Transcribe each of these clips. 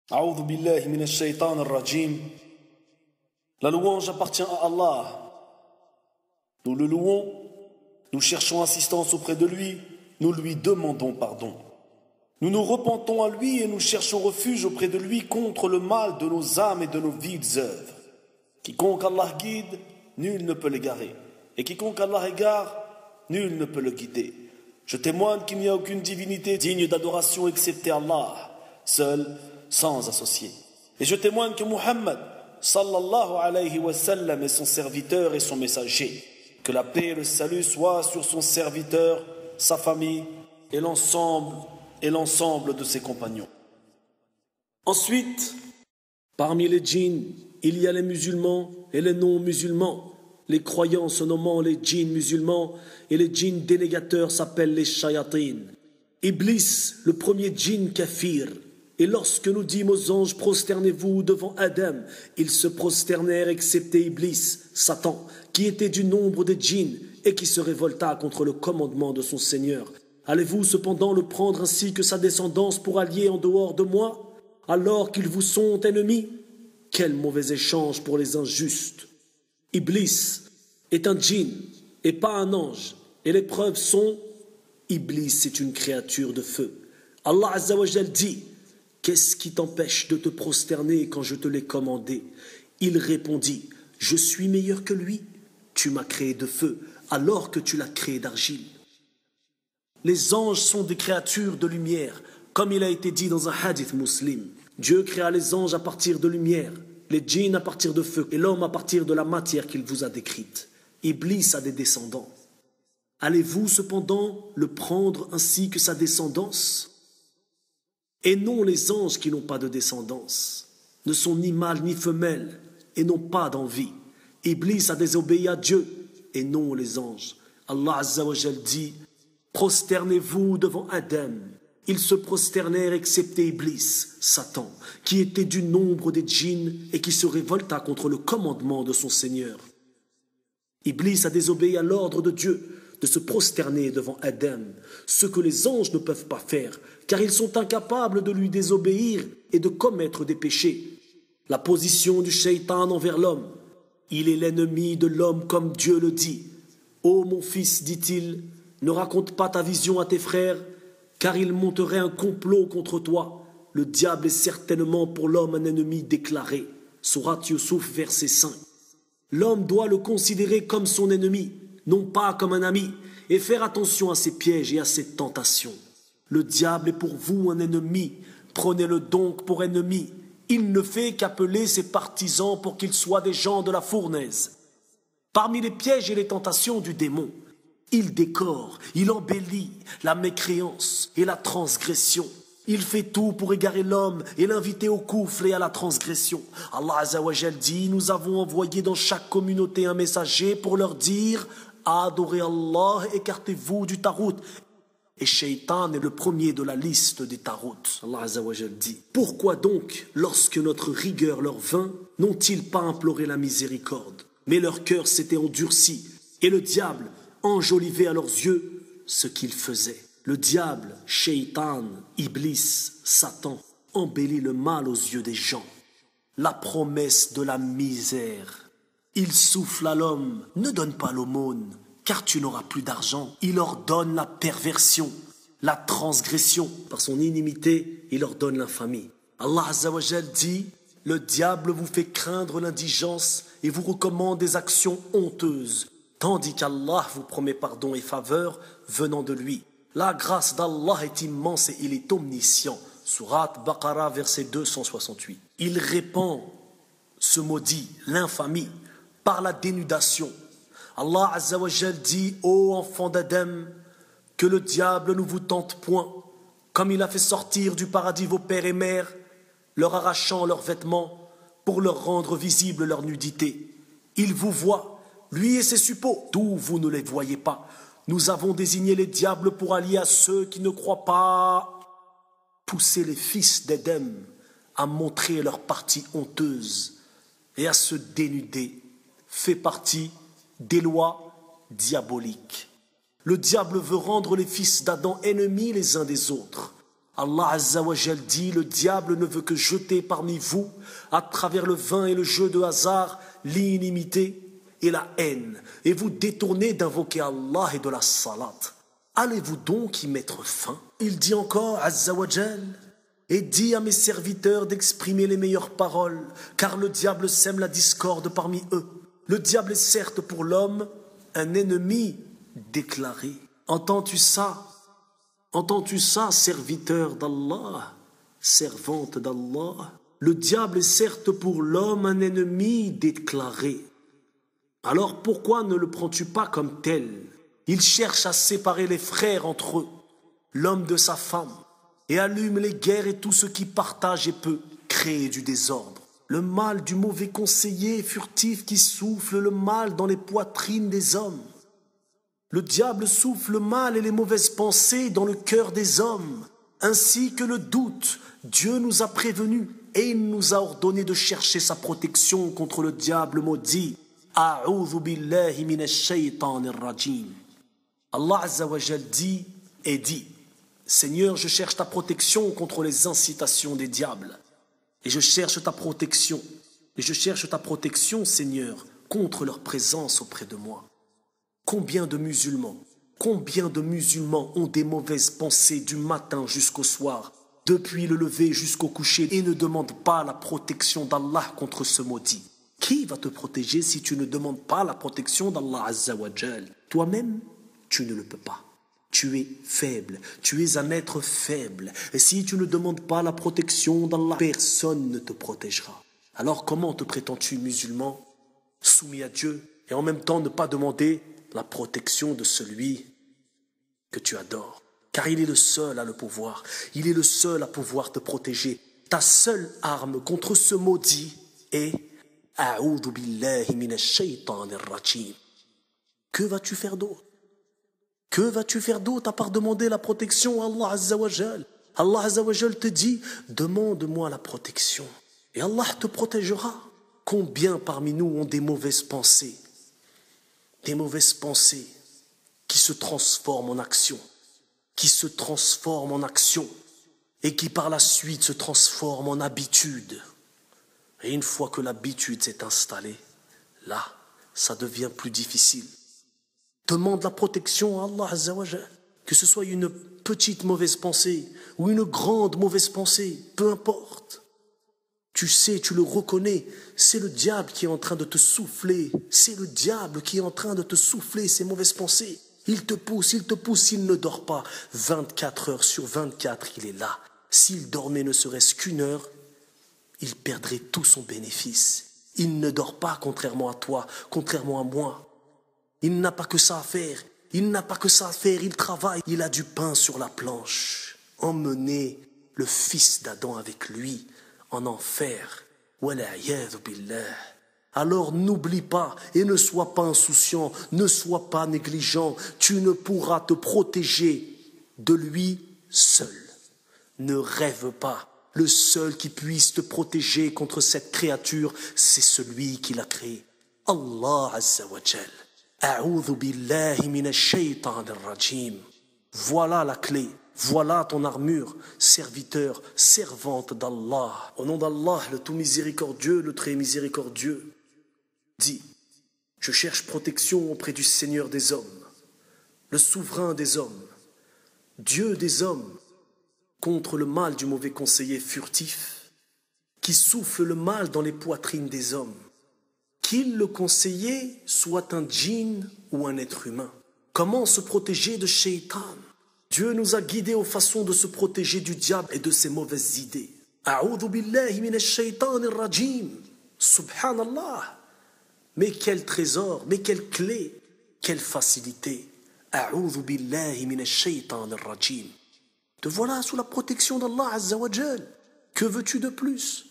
A'udhu billahi minash shaitan ar-rajim. La louange appartient à Allah. Nous le louons, nous cherchons assistance auprès de lui, nous lui demandons pardon. Nous nous repentons à lui et nous cherchons refuge auprès de lui contre le mal de nos âmes et de nos vides œuvres. Quiconque Allah guide, nul ne peut l'égarer. Et quiconque Allah égare, nul ne peut le guider. Je témoigne qu'il n'y a aucune divinité digne d'adoration excepté Allah, seul, sans associé. Et je témoigne que Muhammad, sallallahu alayhi wa sallam, est son serviteur et son messager. Que la paix et le salut soient sur son serviteur, sa famille et l'ensemble de ses compagnons. Ensuite, parmi les djinns, il y a les musulmans et les non-musulmans. Les croyants se nommant les djinns musulmans et les djinns dénégateurs s'appellent les shayatin. Iblis, le premier djinn kafir. Et lorsque nous dîmes aux anges, prosternez-vous devant Adam, ils se prosternèrent excepté Iblis, Satan, qui était du nombre des djinns et qui se révolta contre le commandement de son Seigneur. Allez-vous cependant le prendre ainsi que sa descendance pour allier en dehors de moi, alors qu'ils vous sont ennemis? Quel mauvais échange pour les injustes! Iblis est un djinn et pas un ange, et les preuves sont: Iblis est une créature de feu. Allah Azza wa Jal dit: qu'est-ce qui t'empêche de te prosterner quand je te l'ai commandé? Il répondit: je suis meilleur que lui. Tu m'as créé de feu alors que tu l'as créé d'argile. Les anges sont des créatures de lumière, comme il a été dit dans un hadith musulman. Dieu créa les anges à partir de lumière, les djinns à partir de feu et l'homme à partir de la matière qu'il vous a décrite. Iblis a des descendants. Allez-vous cependant le prendre ainsi que sa descendance? Et non, les anges qui n'ont pas de descendance ne sont ni mâles ni femelles et n'ont pas d'envie. Iblis a désobéi à Dieu et non les anges. Allah Azza wa Jal dit: prosternez-vous devant Adam. Ils se prosternèrent excepté Iblis, Satan, qui était du nombre des djinns et qui se révolta contre le commandement de son Seigneur. Iblis a désobéi à l'ordre de Dieu de se prosterner devant Adam, ce que les anges ne peuvent pas faire, car ils sont incapables de lui désobéir et de commettre des péchés. La position du shaitan envers l'homme: il est l'ennemi de l'homme comme Dieu le dit. Ô mon fils, dit-il, ne raconte pas ta vision à tes frères, car ils monteraient un complot contre toi. Le diable est certainement pour l'homme un ennemi déclaré. Sourate Yusuf, verset 5. L'homme doit le considérer comme son ennemi, non pas comme un ami, et faire attention à ses pièges et à ses tentations. Le diable est pour vous un ennemi, prenez-le donc pour ennemi. Il ne fait qu'appeler ses partisans pour qu'ils soient des gens de la fournaise. Parmi les pièges et les tentations du démon, il décore, il embellit la mécréance et la transgression. Il fait tout pour égarer l'homme et l'inviter au kufr et à la transgression. Allah Azza wa Jal dit: nous avons envoyé dans chaque communauté un messager pour leur dire: adorez Allah, écartez-vous du tarout. Et Shaitan est le premier de la liste des tarout. Allah Azza wa Jal dit: pourquoi donc, lorsque notre rigueur leur vint, n'ont-ils pas imploré la miséricorde? Mais leur cœur s'était endurci, et le diable enjolivait à leurs yeux ce qu'ils faisaient. Le diable, Shaitan, Iblis, Satan, embellit le mal aux yeux des gens. La promesse de la misère. Il souffle à l'homme: ne donne pas l'aumône, car tu n'auras plus d'argent. Il ordonne la perversion, la transgression. Par son inimité, il ordonne l'infamie. Allah Azza wa Jal dit: le diable vous fait craindre l'indigence et vous recommande des actions honteuses, tandis qu'Allah vous promet pardon et faveur venant de lui. La grâce d'Allah est immense et il est omniscient. Sourate Baqarah, verset 268. Il répand ce maudit, l'infamie, par la dénudation. Allah Azza wa Jal dit: ô enfants d'Adam, que le diable ne vous tente point, comme il a fait sortir du paradis vos pères et mères, leur arrachant leurs vêtements pour leur rendre visible leur nudité. Il vous voit, lui et ses suppôts, d'où vous ne les voyez pas. Nous avons désigné les diables pour allier à ceux qui ne croient pas. Pousser les fils d'Édem à montrer leur partie honteuse et à se dénuder fait partie des lois diaboliques. Le diable veut rendre les fils d'Adam ennemis les uns des autres. Allah Azza wa Jal dit, le diable ne veut que jeter parmi vous, à travers le vin et le jeu de hasard, l'inimité et la haine, et vous détournez d'invoquer Allah et de la salat. Allez-vous donc y mettre fin? Il dit encore, Azza wa Jal, et dis à mes serviteurs d'exprimer les meilleures paroles, car le diable sème la discorde parmi eux. Le diable est certes pour l'homme un ennemi déclaré. Entends-tu ça? Entends-tu ça, serviteur d'Allah, servante d'Allah? Le diable est certes pour l'homme un ennemi déclaré. Alors pourquoi ne le prends-tu pas comme tel? Il cherche à séparer les frères entre eux, l'homme de sa femme, et allume les guerres et tout ce qui partage et peut créer du désordre. Le mal du mauvais conseiller furtif qui souffle le mal dans les poitrines des hommes. Le diable souffle le mal et les mauvaises pensées dans le cœur des hommes, ainsi que le doute. Dieu nous a prévenus et il nous a ordonné de chercher sa protection contre le diable maudit. A'udhu billahi minash shaytanir rajim. Allah Azza wa Jal dit et dit, Seigneur, je cherche ta protection contre les incitations des diables. Et je cherche ta protection. Et je cherche ta protection, Seigneur, contre leur présence auprès de moi. Combien de musulmans ont des mauvaises pensées du matin jusqu'au soir, depuis le lever jusqu'au coucher, et ne demandent pas la protection d'Allah contre ce maudit? Qui va te protéger si tu ne demandes pas la protection d'Allah Azza wa Jal? Toi-même, tu ne le peux pas. Tu es faible, tu es un être faible. Et si tu ne demandes pas la protection d'Allah, personne ne te protégera. Alors comment te prétends-tu musulman, soumis à Dieu, et en même temps ne pas demander la protection de celui que tu adores? Car il est le seul à le pouvoir. Il est le seul à pouvoir te protéger. Ta seule arme contre ce maudit est A'udhu billahi minash shaytanir rajim. Que vas-tu faire d'autre? Que vas-tu faire d'autre à part demander la protection à Allah Azza wa Jal? Allah Azza wa Jal te dit, demande-moi la protection et Allah te protégera. Combien parmi nous ont des mauvaises pensées? Des mauvaises pensées qui se transforment en action, et qui par la suite se transforment en habitude. Et une fois que l'habitude s'est installée, là, ça devient plus difficile. Demande la protection à Allah Azza wa Jal. Que ce soit une petite mauvaise pensée ou une grande mauvaise pensée, peu importe. Tu sais, tu le reconnais, c'est le diable qui est en train de te souffler. C'est le diable qui est en train de te souffler ces mauvaises pensées. Il te pousse, il ne dort pas. 24 heures sur 24, il est là. S'il dormait ne serait-ce qu'une heure, il perdrait tout son bénéfice. Il ne dort pas, contrairement à toi, contrairement à moi. Il n'a pas que ça à faire. Il travaille. Il a du pain sur la planche. Emmener le fils d'Adam avec lui en enfer. Wala'iyadhu billah. Alors n'oublie pas et ne sois pas insouciant, ne sois pas négligent. Tu ne pourras te protéger de lui seul. Ne rêve pas. Le seul qui puisse te protéger contre cette créature, c'est celui qui l'a créé. Allah Azza wa Jal. A'udhu billahi minash shaytanir rajim. Voilà la clé, voilà ton armure, serviteur, servante d'Allah. Au nom d'Allah, le tout miséricordieux, le très miséricordieux, dit, je cherche protection auprès du Seigneur des hommes, le souverain des hommes, Dieu des hommes, contre le mal du mauvais conseiller furtif, qui souffle le mal dans les poitrines des hommes. Qu'il le conseiller soit un djinn ou un être humain. Comment se protéger de Shaitan? Dieu nous a guidés aux façons de se protéger du diable et de ses mauvaises idées. A'udhu billahi minash shaytanir rajim. Subhanallah. Mais quel trésor, mais quelle clé, quelle facilité. A'udhu billahi minash shaytanir rajim. Te voilà sous la protection d'Allah Azza wa Jal. Que veux-tu de plus?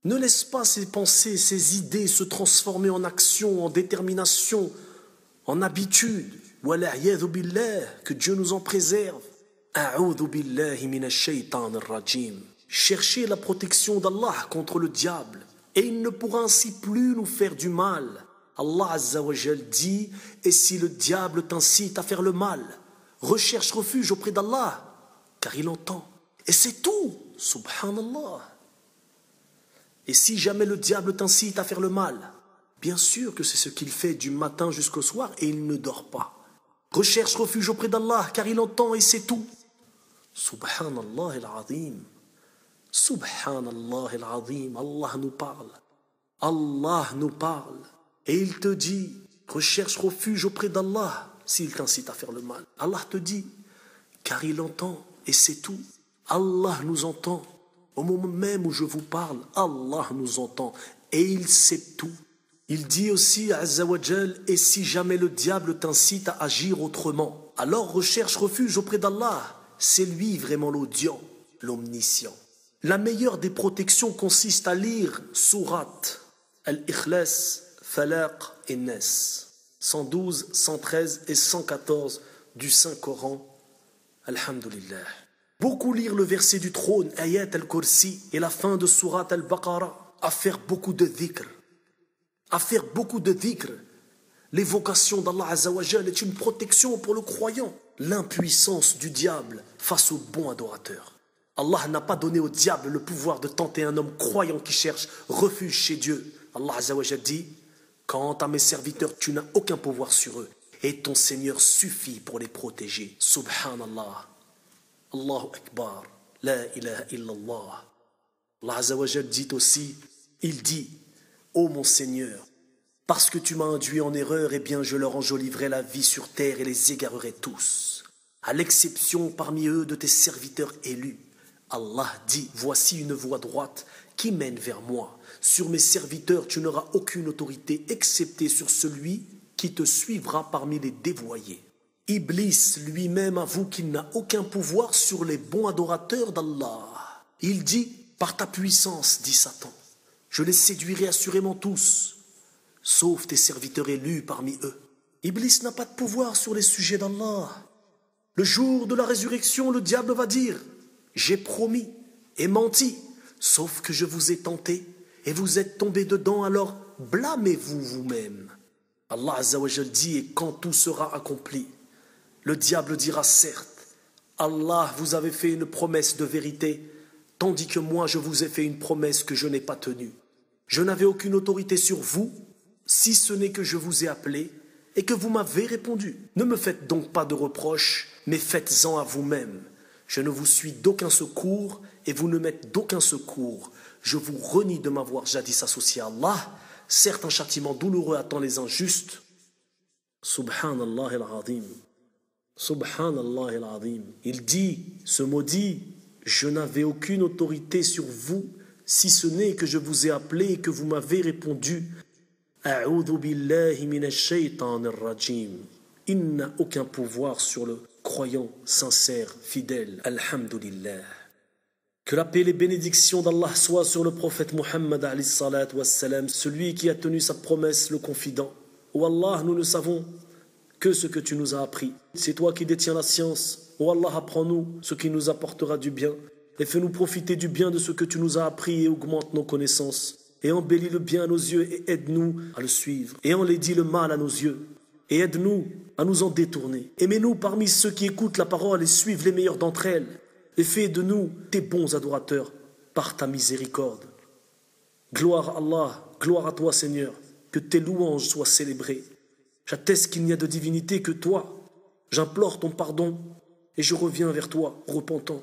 Ne laisse pas ces pensées, ces idées se transformer en action, en détermination, en habitude. Wala'iyadhu billah, que Dieu nous en préserve. A'udhu billahi minash shaytanir rajim. Cherchez la protection d'Allah contre le diable, et il ne pourra ainsi plus nous faire du mal. Allah Azza wa Jal dit, et si le diable t'incite à faire le mal, recherche refuge auprès d'Allah, car il entend. Et c'est tout. Subhanallah. Et si jamais le diable t'incite à faire le mal, bien sûr que c'est ce qu'il fait du matin jusqu'au soir et il ne dort pas. Recherche refuge auprès d'Allah car il entend et c'est tout. Subhanallah al-Azim. Subhanallah al-Azim. Allah nous parle. Allah nous parle. Et il te dit, recherche refuge auprès d'Allah s'il t'incite à faire le mal. Allah te dit, car il entend et c'est tout. Allah nous entend. Au moment même où je vous parle, Allah nous entend et il sait tout. Il dit aussi, Azza wa Jal, et si jamais le diable t'incite à agir autrement, alors recherche refuge auprès d'Allah. C'est lui vraiment l'audient, l'omniscient. La meilleure des protections consiste à lire Surat Al-Ikhlas, Falaq et Nas. 112, 113 et 114 du Saint-Coran. Alhamdulillah. Beaucoup lire le verset du trône, Ayat al-Kursi, et la fin de Surat al-Baqarah, à faire beaucoup de dhikr. À faire beaucoup de dhikr. L'évocation d'Allah Azza wa Jal est une protection pour le croyant. L'impuissance du diable face au bon adorateur. Allah n'a pas donné au diable le pouvoir de tenter un homme croyant qui cherche refuge chez Dieu. Allah Azza wa Jal dit, quant à mes serviteurs, tu n'as aucun pouvoir sur eux. Et ton Seigneur suffit pour les protéger. Subhanallah. Allahu Akbar. La ilaha illallah. Allah Azza wa Jal dit aussi, il dit, ô mon Seigneur, parce que tu m'as induit en erreur, eh bien je leur enjoliverai la vie sur terre et les égarerai tous. À l'exception parmi eux de tes serviteurs élus. Allah dit, voici une voie droite qui mène vers moi. Sur mes serviteurs, tu n'auras aucune autorité excepté sur celui qui te suivra parmi les dévoyés. Iblis lui-même avoue qu'il n'a aucun pouvoir sur les bons adorateurs d'Allah. Il dit, par ta puissance, dit Satan, je les séduirai assurément tous, sauf tes serviteurs élus parmi eux. Iblis n'a pas de pouvoir sur les sujets d'Allah. Le jour de la résurrection, le diable va dire, j'ai promis et menti, sauf que je vous ai tenté et vous êtes tombés dedans, alors blâmez-vous vous-même. Allah Azza wa Jal dit, et quand tout sera accompli, le diable dira certes, Allah vous avait fait une promesse de vérité, tandis que moi je vous ai fait une promesse que je n'ai pas tenue. Je n'avais aucune autorité sur vous, si ce n'est que je vous ai appelé et que vous m'avez répondu. Ne me faites donc pas de reproches, mais faites-en à vous-même. Je ne vous suis d'aucun secours et vous ne m'êtes d'aucun secours. Je vous renie de m'avoir jadis associé à Allah. Certes, un châtiment douloureux attend les injustes. Subhanallah al-Azim. Subhanallah al-Azim. Il dit, ce mot dit, je n'avais aucune autorité sur vous, si ce n'est que je vous ai appelé et que vous m'avez répondu. A'udhu billahi minash shaytanir rajim. Il n'a aucun pouvoir sur le croyant sincère, fidèle. Alhamdulillah. Que la paix et les bénédictions d'Allah soient sur le prophète Muhammad alayhi salatu wassalam, celui qui a tenu sa promesse, le confident. Ô Allah, nous ne savons que ce que tu nous as appris. C'est toi qui détiens la science. Ô Allah, apprends-nous ce qui nous apportera du bien et fais-nous profiter du bien de ce que tu nous as appris et augmente nos connaissances. Et embellis le bien à nos yeux et aide-nous à le suivre. Et enlaidis le mal à nos yeux et aide-nous à nous en détourner. Aimez-nous parmi ceux qui écoutent la parole et suivent les meilleurs d'entre elles. Et fais de nous tes bons adorateurs par ta miséricorde. Gloire à Allah, gloire à toi Seigneur, que tes louanges soient célébrées. J'atteste qu'il n'y a de divinité que toi. J'implore ton pardon et je reviens vers toi repentant.